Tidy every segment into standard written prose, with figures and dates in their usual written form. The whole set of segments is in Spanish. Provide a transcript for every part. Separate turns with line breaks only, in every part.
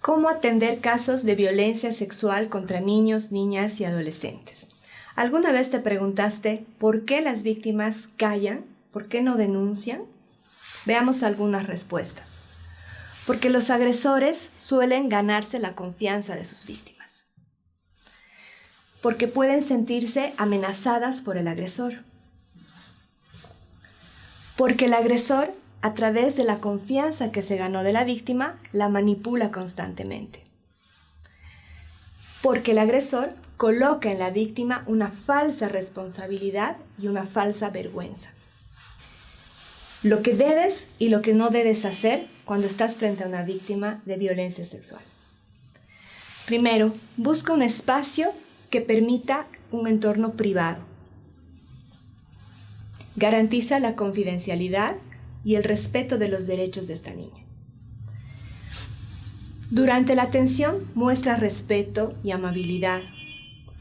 ¿Cómo atender casos de violencia sexual contra niños, niñas y adolescentes? ¿Alguna vez te preguntaste por qué las víctimas callan? ¿Por qué no denuncian? Veamos algunas respuestas. Porque los agresores suelen ganarse la confianza de sus víctimas. Porque pueden sentirse amenazadas por el agresor. Porque el agresor, a través de la confianza que se ganó de la víctima, la manipula constantemente. Porque el agresor coloca en la víctima una falsa responsabilidad y una falsa vergüenza. Lo que debes y lo que no debes hacer cuando estás frente a una víctima de violencia sexual. Primero, busca un espacio que permita un entorno privado. Garantiza la confidencialidad y el respeto de los derechos de esta niña. Durante la atención, muestra respeto y amabilidad.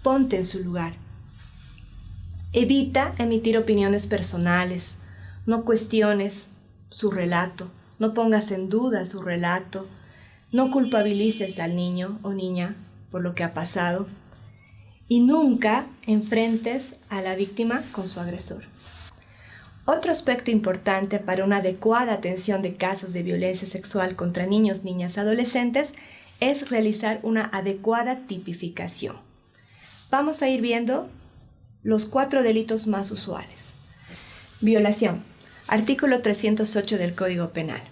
Ponte en su lugar. Evita emitir opiniones personales. No cuestiones su relato. No pongas en duda su relato. No culpabilices al niño o niña por lo que ha pasado. Y nunca enfrentes a la víctima con su agresor. Otro aspecto importante para una adecuada atención de casos de violencia sexual contra niños, niñas y adolescentes es realizar una adecuada tipificación. Vamos a ir viendo los 4 delitos más usuales. Violación. Artículo 308 del Código Penal.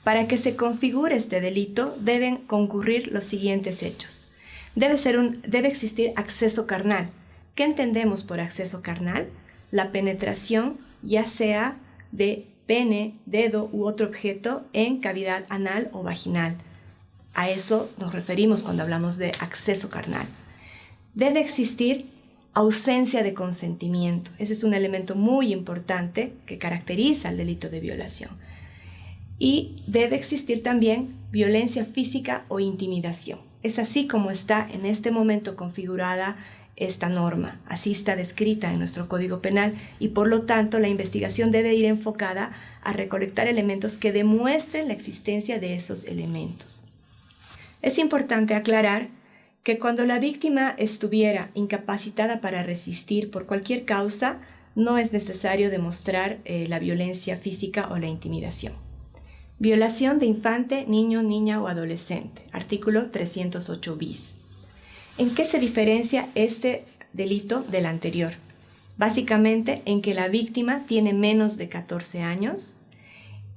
Para que se configure este delito deben concurrir los siguientes hechos. Debe existir acceso carnal. ¿Qué entendemos por acceso carnal? La penetración, ya sea de pene, dedo u otro objeto en cavidad anal o vaginal. A eso nos referimos cuando hablamos de acceso carnal. Debe existir ausencia de consentimiento. Ese es un elemento muy importante que caracteriza el delito de violación. Y debe existir también violencia física o intimidación. Es así como está en este momento configurada esta norma. Así está descrita en nuestro Código Penal y por lo tanto la investigación debe ir enfocada a recolectar elementos que demuestren la existencia de esos elementos. Es importante aclarar que cuando la víctima estuviera incapacitada para resistir por cualquier causa, no es necesario demostrar la violencia física o la intimidación. Violación de infante, niño, niña o adolescente. Artículo 308 bis. ¿En qué se diferencia este delito del anterior? Básicamente en que la víctima tiene menos de 14 años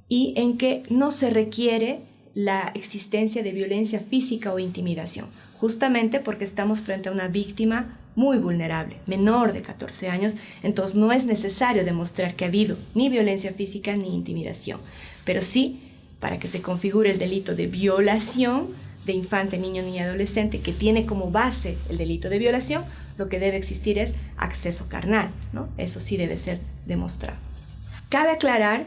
y en que no se requiere la existencia de violencia física o intimidación, justamente porque estamos frente a una víctima muy vulnerable, menor de 14 años, entonces no es necesario demostrar que ha habido ni violencia física ni intimidación, pero sí, para que se configure el delito de violación de infante, niño, niña, adolescente, que tiene como base el delito de violación, lo que debe existir es acceso carnal, ¿no? Eso sí debe ser demostrado. Cabe aclarar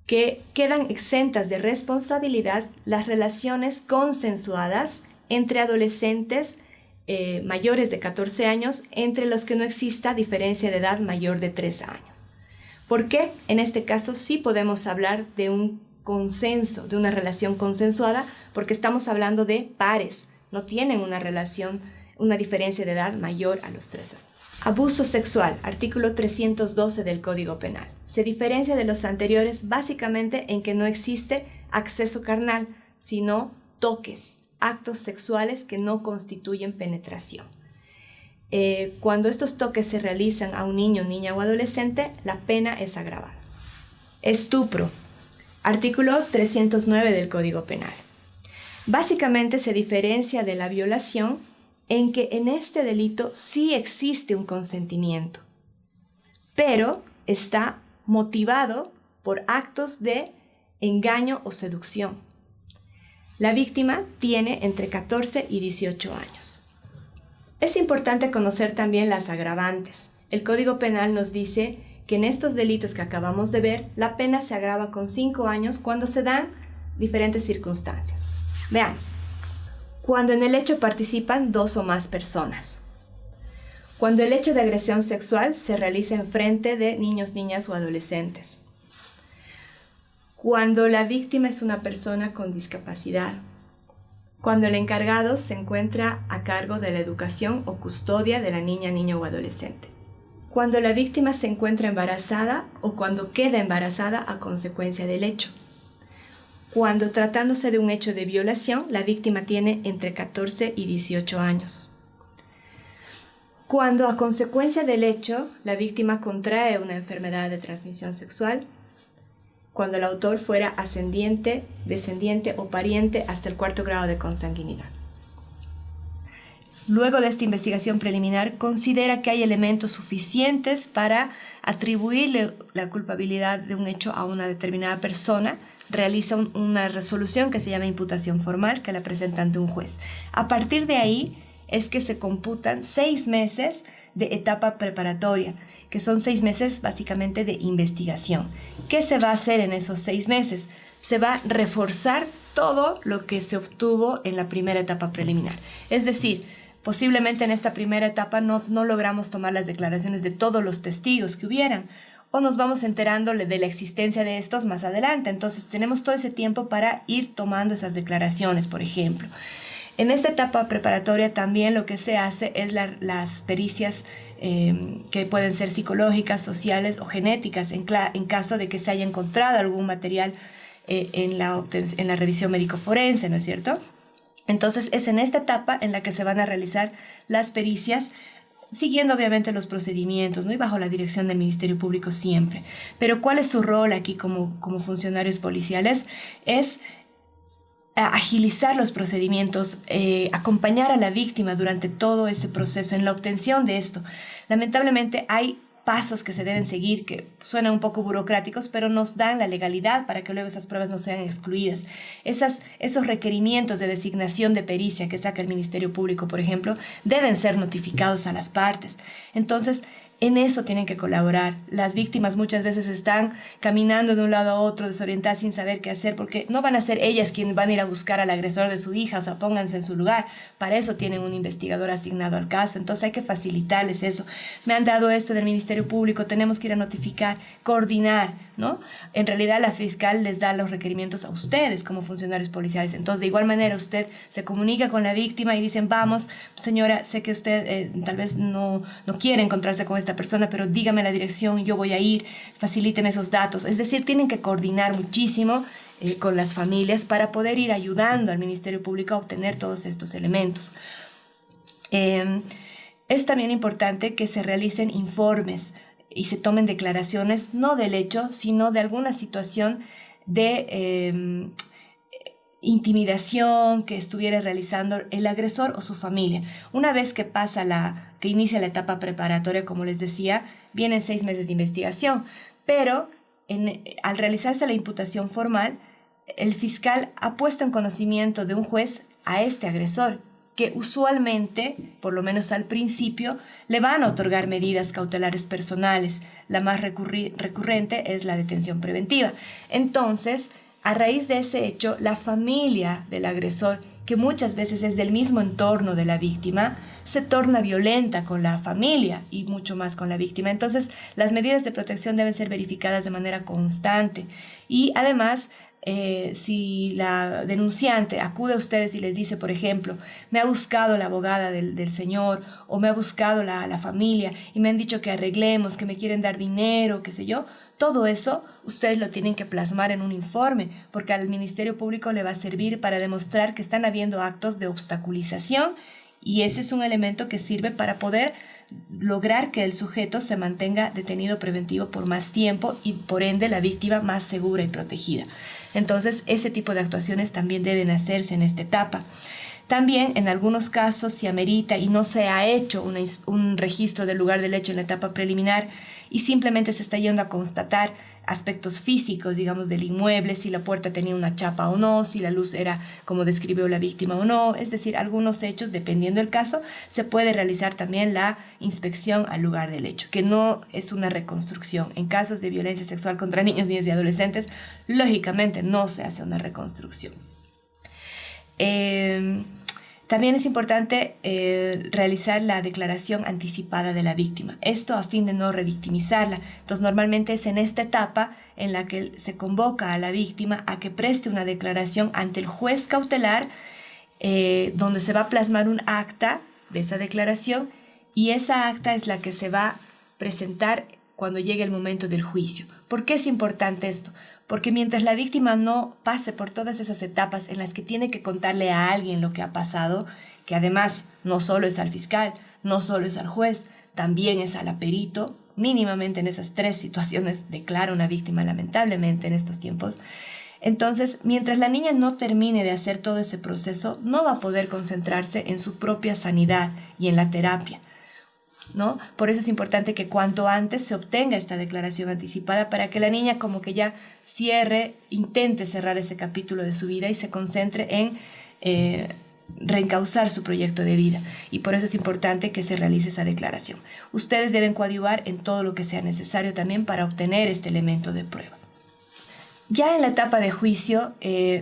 que quedan exentas de responsabilidad las relaciones consensuadas entre adolescentes mayores de 14 años, entre los que no exista diferencia de edad mayor de 3 años. ¿Por qué? En este caso sí podemos hablar de un consenso, de una relación consensuada, porque estamos hablando de pares, no tienen una relación, una diferencia de edad mayor a los 3 años. Abuso sexual, artículo 312 del Código Penal. Se diferencia de los anteriores básicamente en que no existe acceso carnal, sino toques, actos sexuales que no constituyen penetración. Cuando estos toques se realizan a un niño, niña o adolescente, la pena es agravada. Estupro. Artículo 309 del Código Penal. Básicamente se diferencia de la violación en que en este delito sí existe un consentimiento, pero está motivado por actos de engaño o seducción. La víctima tiene entre 14 y 18 años. Es importante conocer también las agravantes. El Código Penal nos dice que en estos delitos que acabamos de ver, la pena se agrava con 5 años cuando se dan diferentes circunstancias. Veamos. Cuando en el hecho participan 2 o más personas. Cuando el hecho de agresión sexual se realiza en frente de niños, niñas o adolescentes. Cuando la víctima es una persona con discapacidad. cuando el encargado se encuentra a cargo de la educación o custodia de la niña, niño o adolescente. Cuando la víctima se encuentra embarazada o cuando queda embarazada a consecuencia del hecho. Cuando tratándose de un hecho de violación, la víctima tiene entre 14 y 18 años. Cuando a consecuencia del hecho, la víctima contrae una enfermedad de transmisión sexual, cuando el autor fuera ascendiente, descendiente o pariente hasta el 4º grado de consanguinidad. Luego de esta investigación preliminar, considera que hay elementos suficientes para atribuirle la culpabilidad de un hecho a una determinada persona, realiza una resolución que se llama imputación formal, que la presenta ante un juez. A partir de ahí es que se computan 6 meses de etapa preparatoria, que son 6 meses básicamente de investigación. ¿Qué se va a hacer en esos 6 meses? Se va a reforzar todo lo que se obtuvo en la primera etapa preliminar. Es decir, posiblemente en esta primera etapa no logramos tomar las declaraciones de todos los testigos que hubieran, o nos vamos enterando de la existencia de estos más adelante. Entonces tenemos todo ese tiempo para ir tomando esas declaraciones, por ejemplo. En esta etapa preparatoria también lo que se hace es las pericias que pueden ser psicológicas, sociales o genéticas en caso de que se haya encontrado algún material en la revisión médico-forense, ¿no es cierto? Entonces es en esta etapa en la que se van a realizar las pericias, siguiendo obviamente los procedimientos, ¿no? Y bajo la dirección del Ministerio Público siempre. Pero ¿cuál es su rol aquí como funcionarios policiales? Es agilizar los procedimientos, acompañar a la víctima durante todo ese proceso en la obtención de esto. Lamentablemente hay pasos que se deben seguir que suenan un poco burocráticos, pero nos dan la legalidad para que luego esas pruebas no sean excluidas. Esos requerimientos de designación de pericia que saca el Ministerio Público, por ejemplo, deben ser notificados a las partes. Entonces, en eso tienen que colaborar. Las víctimas muchas veces están caminando de un lado a otro, desorientadas sin saber qué hacer, porque no van a ser ellas quienes van a ir a buscar al agresor de su hija, o sea, pónganse en su lugar. Para eso tienen un investigador asignado al caso, entonces hay que facilitarles eso. Me han dado esto del Ministerio Público, tenemos que ir a notificar, coordinar, ¿no? En realidad la fiscal les da los requerimientos a ustedes como funcionarios policiales. Entonces, de igual manera, usted se comunica con la víctima y dicen, vamos, señora, sé que usted tal vez no quiere encontrarse con esta persona, pero dígame la dirección, yo voy a ir, facilíteme esos datos. Es decir, tienen que coordinar muchísimo con las familias para poder ir ayudando al Ministerio Público a obtener todos estos elementos. Es también importante que se realicen informes y se tomen declaraciones, no del hecho, sino de alguna situación de intimidación que estuviera realizando el agresor o su familia. Una vez que que inicia la etapa preparatoria, como les decía, vienen 6 meses de investigación, pero al realizarse la imputación formal, el fiscal ha puesto en conocimiento de un juez a este agresor, que usualmente, por lo menos al principio, le van a otorgar medidas cautelares personales. La más recurrente es la detención preventiva. Entonces, a raíz de ese hecho, la familia del agresor, que muchas veces es del mismo entorno de la víctima, se torna violenta con la familia y mucho más con la víctima. Entonces, las medidas de protección deben ser verificadas de manera constante. Y además, si la denunciante acude a ustedes y les dice, por ejemplo, me ha buscado la abogada del señor o me ha buscado la familia y me han dicho que arreglemos, que me quieren dar dinero, qué sé yo, todo eso ustedes lo tienen que plasmar en un informe, porque al Ministerio Público le va a servir para demostrar que están habiendo actos de obstaculización, y ese es un elemento que sirve para poder lograr que el sujeto se mantenga detenido preventivo por más tiempo y por ende la víctima más segura y protegida. Entonces, ese tipo de actuaciones también deben hacerse en esta etapa. También, en algunos casos, si amerita y no se ha hecho un registro del lugar del hecho en la etapa preliminar y simplemente se está yendo a constatar aspectos físicos, digamos, del inmueble, si la puerta tenía una chapa o no, si la luz era como describió la víctima o no, es decir, algunos hechos, dependiendo del caso, se puede realizar también la inspección al lugar del hecho, que no es una reconstrucción. En casos de violencia sexual contra niños, niñas y adolescentes, lógicamente no se hace una reconstrucción. También es importante realizar la declaración anticipada de la víctima. Esto a fin de no revictimizarla. Entonces, normalmente es en esta etapa en la que se convoca a la víctima a que preste una declaración ante el juez cautelar donde se va a plasmar un acta de esa declaración, y esa acta es la que se va a presentar cuando llegue el momento del juicio. ¿Por qué es importante esto? Porque mientras la víctima no pase por todas esas etapas en las que tiene que contarle a alguien lo que ha pasado, que además no solo es al fiscal, no solo es al juez, también es al perito, mínimamente en esas 3 situaciones declara una víctima, lamentablemente en estos tiempos. Entonces, mientras la niña no termine de hacer todo ese proceso, no va a poder concentrarse en su propia sanidad y en la terapia, ¿no? Por eso es importante que cuanto antes se obtenga esta declaración anticipada para que la niña como que ya intente cerrar ese capítulo de su vida y se concentre en reencauzar su proyecto de vida. Y por eso es importante que se realice esa declaración. Ustedes deben coadyuvar en todo lo que sea necesario también para obtener este elemento de prueba. Ya en la etapa de juicio,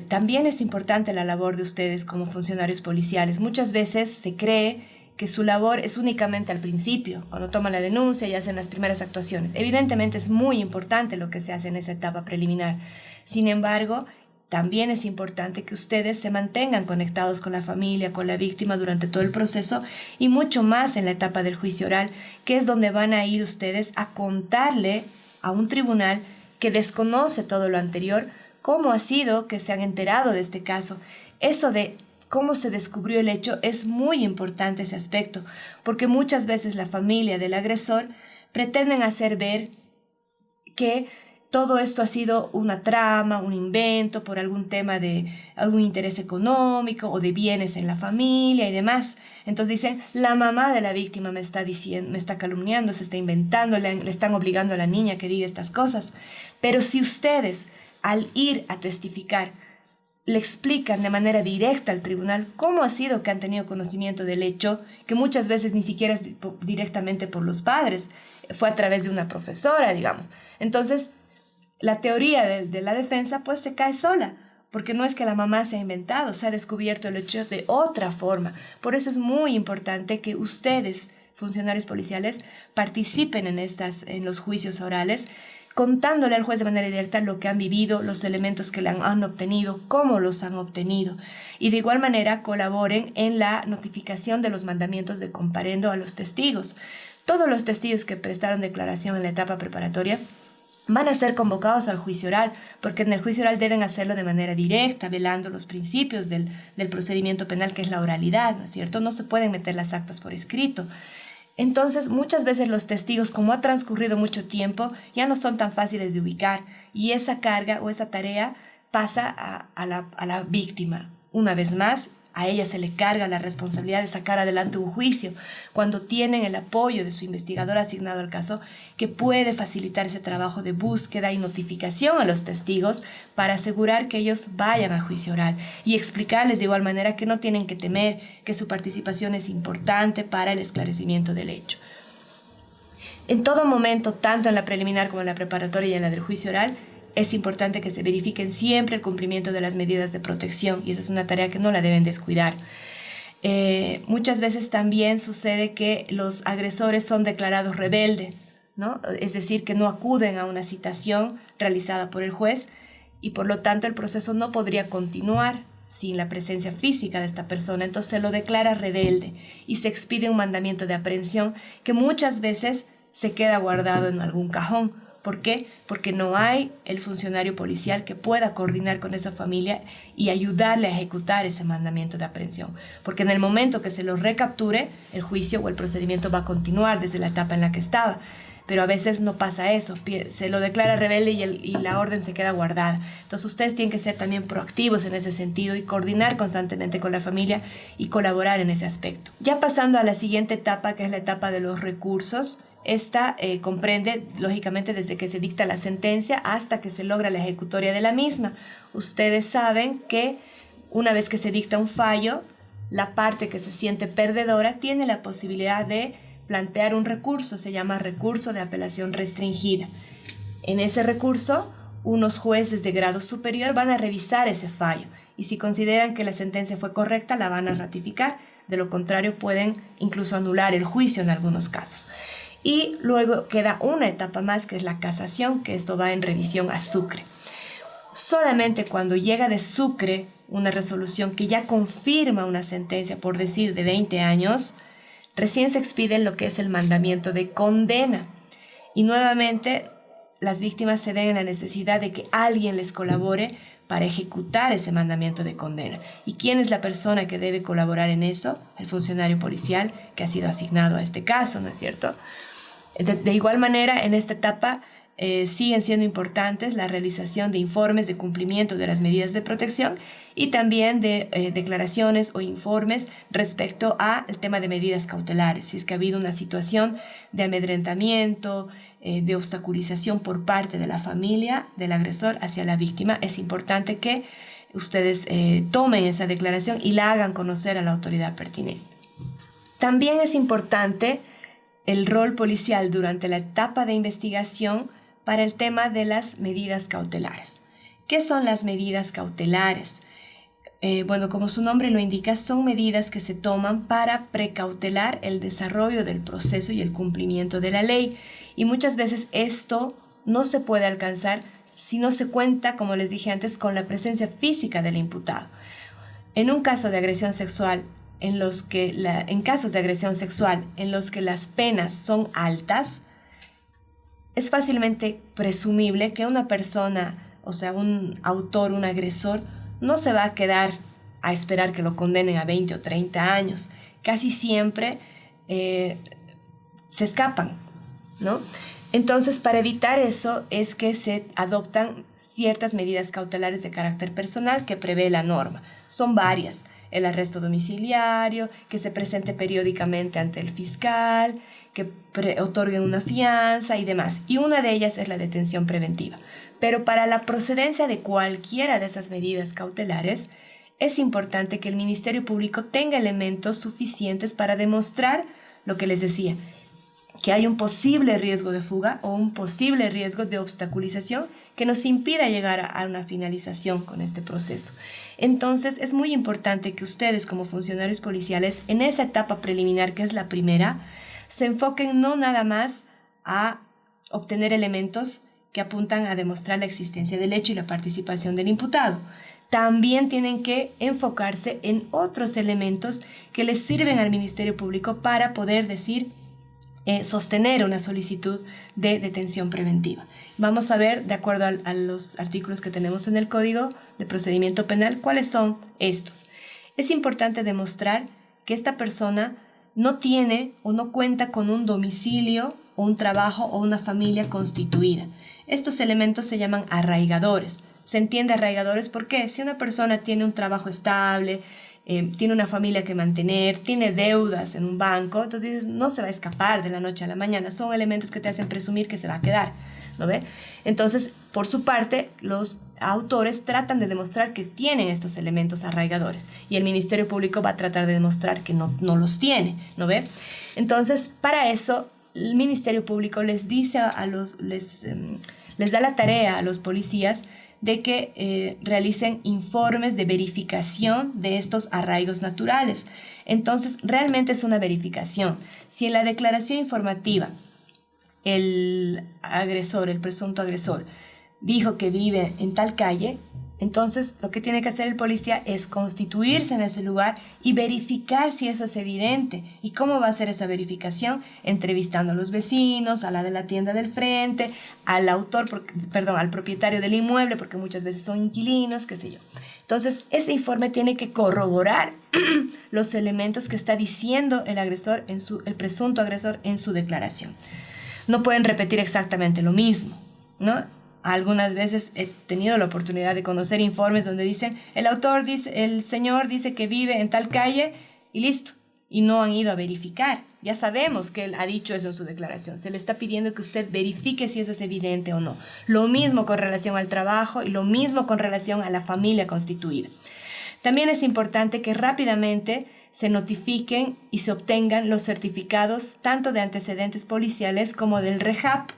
también es importante la labor de ustedes como funcionarios policiales. Muchas veces se cree que su labor es únicamente al principio, cuando toman la denuncia y hacen las primeras actuaciones. Evidentemente es muy importante lo que se hace en esa etapa preliminar. Sin embargo, también es importante que ustedes se mantengan conectados con la familia, con la víctima durante todo el proceso y mucho más en la etapa del juicio oral, que es donde van a ir ustedes a contarle a un tribunal que desconoce todo lo anterior, cómo ha sido que se han enterado de este caso. Eso de cómo se descubrió el hecho es muy importante, ese aspecto, porque muchas veces la familia del agresor pretenden hacer ver que todo esto ha sido una trama, un invento por algún tema de algún interés económico o de bienes en la familia y demás. Entonces dicen, la mamá de la víctima me está diciendo, me está calumniando, se está inventando, le están obligando a la niña que diga estas cosas. Pero si ustedes, al ir a testificar, le explican de manera directa al tribunal cómo ha sido que han tenido conocimiento del hecho, que muchas veces ni siquiera es directamente por los padres, fue a través de una profesora, digamos. Entonces, la teoría de la defensa pues se cae sola, porque no es que la mamá se ha inventado, se ha descubierto el hecho de otra forma. Por eso es muy importante que ustedes, funcionarios policiales, participen en los juicios orales, contándole al juez de manera directa lo que han vivido, los elementos que le han obtenido, cómo los han obtenido. Y de igual manera colaboren en la notificación de los mandamientos de comparendo a los testigos. Todos los testigos que prestaron declaración en la etapa preparatoria van a ser convocados al juicio oral, porque en el juicio oral deben hacerlo de manera directa, velando los principios del procedimiento penal, que es la oralidad, ¿no es cierto? No se pueden meter las actas por escrito. Entonces, muchas veces los testigos, como ha transcurrido mucho tiempo, ya no son tan fáciles de ubicar, y esa carga o esa tarea pasa a la víctima. Una vez más, a ella se le carga la responsabilidad de sacar adelante un juicio cuando tienen el apoyo de su investigador asignado al caso, que puede facilitar ese trabajo de búsqueda y notificación a los testigos para asegurar que ellos vayan al juicio oral y explicarles de igual manera que no tienen que temer, que su participación es importante para el esclarecimiento del hecho. En todo momento, tanto en la preliminar como en la preparatoria y en la del juicio oral, es importante que se verifiquen siempre el cumplimiento de las medidas de protección, y esa es una tarea que no la deben descuidar. Muchas veces también sucede que los agresores son declarados rebeldes, ¿no? Es decir, que no acuden a una citación realizada por el juez y por lo tanto el proceso no podría continuar sin la presencia física de esta persona. Entonces se lo declara rebelde y se expide un mandamiento de aprehensión que muchas veces se queda guardado en algún cajón. ¿Por qué? Porque no hay el funcionario policial que pueda coordinar con esa familia y ayudarle a ejecutar ese mandamiento de aprehensión. Porque en el momento que se lo recapture, el juicio o el procedimiento va a continuar desde la etapa en la que estaba. Pero a veces no pasa eso, se lo declara rebelde y la orden se queda guardada. Entonces ustedes tienen que ser también proactivos en ese sentido y coordinar constantemente con la familia y colaborar en ese aspecto. Ya pasando a la siguiente etapa, que es la etapa de los recursos, esta comprende, lógicamente, desde que se dicta la sentencia hasta que se logra la ejecutoria de la misma. Ustedes saben que una vez que se dicta un fallo, la parte que se siente perdedora tiene la posibilidad de plantear un recurso, se llama recurso de apelación restringida. En ese recurso, unos jueces de grado superior van a revisar ese fallo y si consideran que la sentencia fue correcta, la van a ratificar. De lo contrario, pueden incluso anular el juicio en algunos casos. Y luego queda una etapa más, que es la casación, que esto va en revisión a Sucre. Solamente cuando llega de Sucre una resolución que ya confirma una sentencia, por decir, de 20 años, recién se expide lo que es el mandamiento de condena. Y nuevamente las víctimas se ven en la necesidad de que alguien les colabore para ejecutar ese mandamiento de condena. ¿Y quién es la persona que debe colaborar en eso? El funcionario policial que ha sido asignado a este caso, ¿no es cierto? De igual manera, en esta etapa siguen siendo importantes la realización de informes de cumplimiento de las medidas de protección y también de declaraciones o informes respecto al tema de medidas cautelares. Si es que ha habido una situación de amedrentamiento, de obstaculización por parte de la familia del agresor hacia la víctima, es importante que ustedes tomen esa declaración y la hagan conocer a la autoridad pertinente. También es importante el rol policial durante la etapa de investigación para el tema de las medidas cautelares. ¿Qué son las medidas cautelares? Bueno, como su nombre lo indica, son medidas que se toman para precautelar el desarrollo del proceso y el cumplimiento de la ley. Y muchas veces esto no se puede alcanzar si no se cuenta, como les dije antes, con la presencia física del imputado. En un caso de agresión sexual, en casos de agresión sexual en los que las penas son altas, es fácilmente presumible que una persona, o sea, un autor, un agresor, no se va a quedar a esperar que lo condenen a 20 o 30 años. Casi siempre se escapan, ¿no? Entonces, para evitar eso es que se adoptan ciertas medidas cautelares de carácter personal que prevé la norma. Son varias. El arresto domiciliario, que se presente periódicamente ante el fiscal, que otorguen una fianza y demás. Y una de ellas es la detención preventiva. Pero para la procedencia de cualquiera de esas medidas cautelares, es importante que el Ministerio Público tenga elementos suficientes para demostrar lo que les decía, que hay un posible riesgo de fuga o un posible riesgo de obstaculización que nos impida llegar a una finalización con este proceso. Entonces, es muy importante que ustedes como funcionarios policiales, en esa etapa preliminar, que es la primera, se enfoquen no nada más a obtener elementos que apuntan a demostrar la existencia del hecho y la participación del imputado. También tienen que enfocarse en otros elementos que les sirven al Ministerio Público para poder decir sostener una solicitud de detención preventiva. Vamos a ver, de acuerdo a los artículos que tenemos en el Código de Procedimiento Penal, cuáles son estos. Es importante demostrar que esta persona no tiene o no cuenta con un domicilio o un trabajo o una familia constituida. Estos elementos se llaman arraigadores. Se entiende arraigadores porque si una persona tiene un trabajo estable, tiene una familia que mantener, tiene deudas en un banco, entonces no se va a escapar de la noche a la mañana. Son elementos que te hacen presumir que se va a quedar, ¿no ve? Entonces, por su parte, los autores tratan de demostrar que tienen estos elementos arraigadores y el Ministerio Público va a tratar de demostrar que no los tiene, ¿no ve? Entonces, para eso, el Ministerio Público les dice les da la tarea a los policías de que realicen informes de verificación de estos arraigos naturales. Entonces, realmente es una verificación. Si en la declaración informativa el agresor, el presunto agresor, dijo que vive en tal calle, entonces lo que tiene que hacer el policía es constituirse en ese lugar y verificar si eso es evidente. ¿Y cómo va a hacer esa verificación? Entrevistando a los vecinos, a la de la tienda del frente, al al propietario del inmueble, porque muchas veces son inquilinos, qué sé yo. Entonces, ese informe tiene que corroborar los elementos que está diciendo el presunto agresor en su declaración. No pueden repetir exactamente lo mismo, ¿no? Algunas veces he tenido la oportunidad de conocer informes donde dicen, el señor dice que vive en tal calle y listo. Y no han ido a verificar. Ya sabemos que él ha dicho eso en su declaración. Se le está pidiendo que usted verifique si eso es evidente o no. Lo mismo con relación al trabajo y lo mismo con relación a la familia constituida. También es importante que rápidamente se notifiquen y se obtengan los certificados tanto de antecedentes policiales como del REHAP.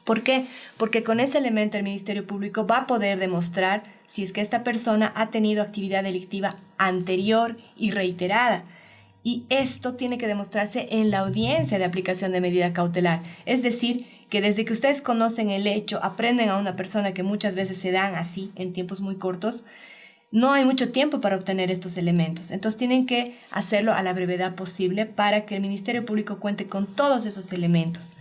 ¿Por qué? Porque con ese elemento el Ministerio Público va a poder demostrar si es que esta persona ha tenido actividad delictiva anterior y reiterada. Y esto tiene que demostrarse en la audiencia de aplicación de medida cautelar. Es decir, que desde que ustedes conocen el hecho, aprenden a una persona que muchas veces se dan así en tiempos muy cortos, no hay mucho tiempo para obtener estos elementos. Entonces tienen que hacerlo a la brevedad posible para que el Ministerio Público cuente con todos esos elementos.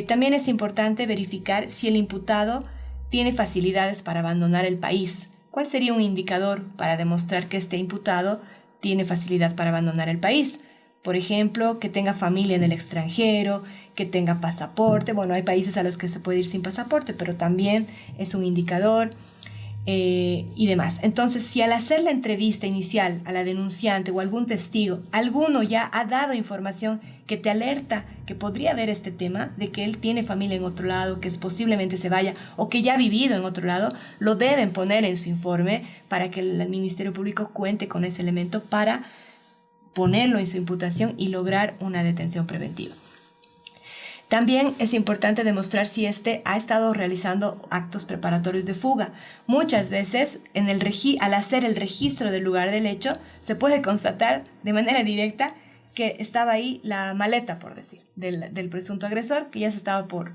También es importante verificar si el imputado tiene facilidades para abandonar el país. ¿Cuál sería un indicador para demostrar que este imputado tiene facilidad para abandonar el país? Por ejemplo, que tenga familia en el extranjero, que tenga pasaporte. Bueno, hay países a los que se puede ir sin pasaporte, pero también es un indicador y demás. Entonces, si al hacer la entrevista inicial a la denunciante o algún testigo, alguno ya ha dado información que te alerta que podría haber este tema, de que él tiene familia en otro lado, que posiblemente se vaya o que ya ha vivido en otro lado, lo deben poner en su informe para que el Ministerio Público cuente con ese elemento para ponerlo en su imputación y lograr una detención preventiva. También es importante demostrar si éste ha estado realizando actos preparatorios de fuga. Muchas veces, al hacer el registro del lugar del hecho, se puede constatar de manera directa que estaba ahí la maleta, por decir, del presunto agresor, que ya se estaba por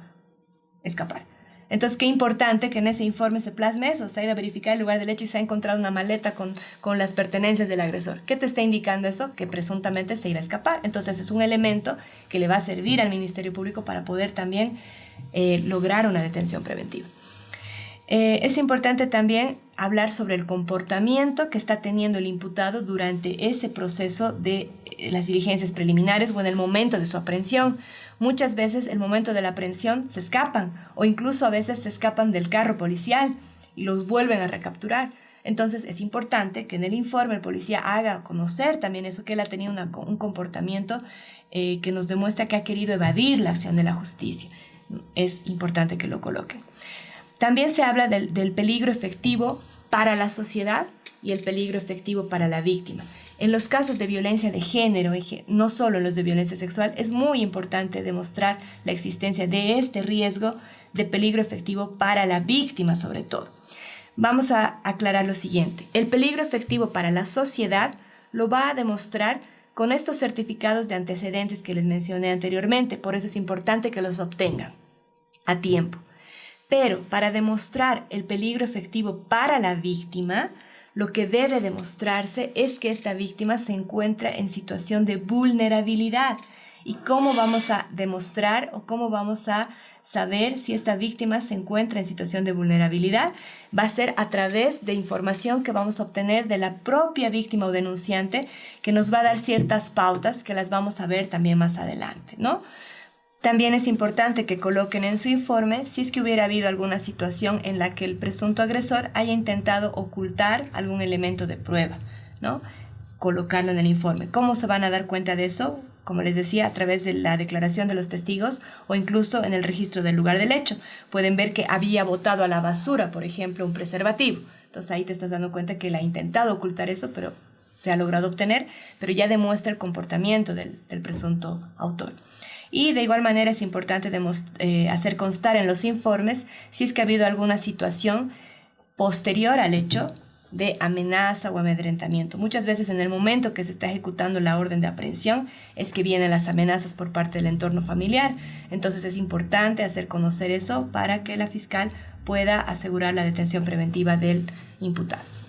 escapar. Entonces, qué importante que en ese informe se plasme eso. Se ha ido a verificar el lugar del hecho y se ha encontrado una maleta con las pertenencias del agresor. ¿Qué te está indicando eso? Que presuntamente se irá a escapar. Entonces, es un elemento que le va a servir al Ministerio Público para poder también lograr una detención preventiva. Es importante también hablar sobre el comportamiento que está teniendo el imputado durante ese proceso de las diligencias preliminares o en el momento de su aprehensión. Muchas veces el momento de la aprehensión se escapan o incluso a veces se escapan del carro policial y los vuelven a recapturar. Entonces es importante que en el informe el policía haga conocer también eso, que él ha tenido un comportamiento que nos demuestra que ha querido evadir la acción de la justicia. Es importante que lo coloquen. También se habla del peligro efectivo para la sociedad y el peligro efectivo para la víctima. En los casos de violencia de género, no solo en los de violencia sexual, es muy importante demostrar la existencia de este riesgo de peligro efectivo para la víctima sobre todo. Vamos a aclarar lo siguiente. El peligro efectivo para la sociedad lo va a demostrar con estos certificados de antecedentes que les mencioné anteriormente. Por eso es importante que los obtengan a tiempo. Pero para demostrar el peligro efectivo para la víctima, lo que debe demostrarse es que esta víctima se encuentra en situación de vulnerabilidad. ¿Y cómo vamos a demostrar o cómo vamos a saber si esta víctima se encuentra en situación de vulnerabilidad? Va a ser a través de información que vamos a obtener de la propia víctima o denunciante, que nos va a dar ciertas pautas que las vamos a ver también más adelante, ¿no? También es importante que coloquen en su informe si es que hubiera habido alguna situación en la que el presunto agresor haya intentado ocultar algún elemento de prueba, ¿no? Colocarlo en el informe. ¿Cómo se van a dar cuenta de eso? Como les decía, a través de la declaración de los testigos o incluso en el registro del lugar del hecho. Pueden ver que había botado a la basura, por ejemplo, un preservativo. Entonces ahí te estás dando cuenta que él ha intentado ocultar eso, pero se ha logrado obtener, pero ya demuestra el comportamiento del presunto autor. Y de igual manera es importante hacer constar en los informes si es que ha habido alguna situación posterior al hecho de amenaza o amedrentamiento. Muchas veces en el momento que se está ejecutando la orden de aprehensión es que vienen las amenazas por parte del entorno familiar. Entonces es importante hacer conocer eso para que la fiscal pueda asegurar la detención preventiva del imputado.